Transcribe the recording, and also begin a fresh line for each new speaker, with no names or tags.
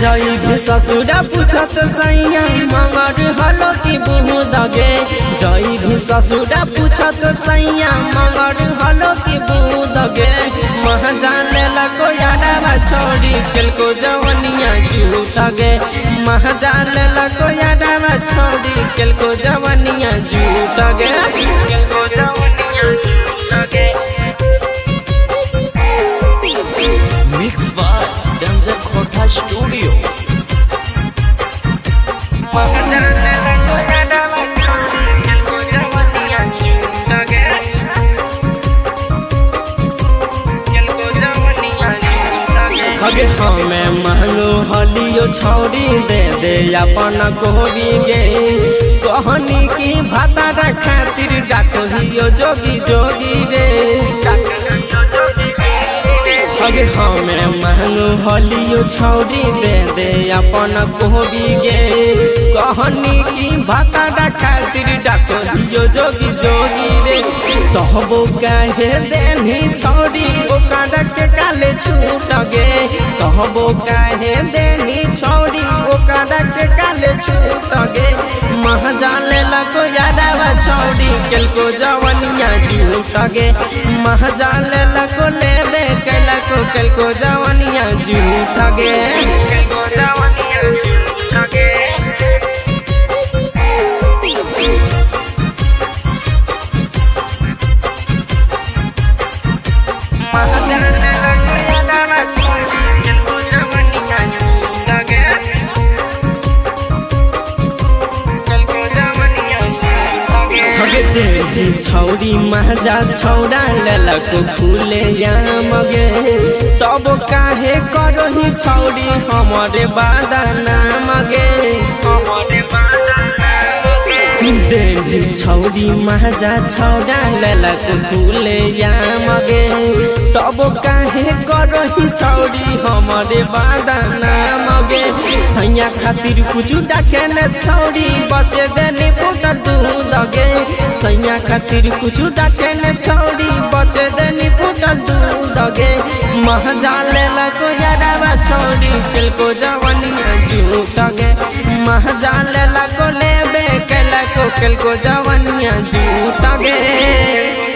जाई भी ससुरा पूछत सैया मगर हलो की बहू दगे जाई भी ससुरा पूछत सैया मगर हलो की बहू दगे महाजाने लगो यारा छोड़ी केल को जवनिया झूठा गे महाजाने लगो यारा छोड़ी केल को जवनिया झूठा गे केल को जवनिया झूठा गे
मिक्स बाय डेंजर खोटा स्टूडियो
अगे हमें महलो हलियो छौड़ी दे दे अपन कोहरी गे कहनी की भाता खातिर डाकियो जोगी जोगी रे अगे हमें महलो हलियो छौड़ी दे दे अपन कोहरी गे कहनी की भाता खातिर डाकियो जोगी जोगी रे तहबो काहे देनी छौड़ी ओकरा के काले छूट गे तहबो काहे देनी छौड़ी ओकरा के काले छूट गे महाजाले लगो यारा छौड़ी केल को जवनिया झूठ गे महाजाले लगो लेबे कैला को केल को जवनिया झूठ गे केल को जवनिया झूठ गे छौड़ी महजा छौड़ा ललको फूले मगे तब काहे करो ही छौड़ी हमारे बादाना मगे देवी छौड़ी महजा छौड़ा ललको फूले मगे तब काहे करो ही छौड़ी हमारे बादाना मगे सैया खातिर कुछ डाके न छौड़ी बचे देनी फुटल दूध गे सैया खातिर कुछ डाके न छौड़ी बचे देनी फुटल दूध गे महाजाले लगो यारा छौड़ी केल को जवनिया झूठ गे महाजाले लगो लेबे कैला को केल को जवनिया झूठ गे।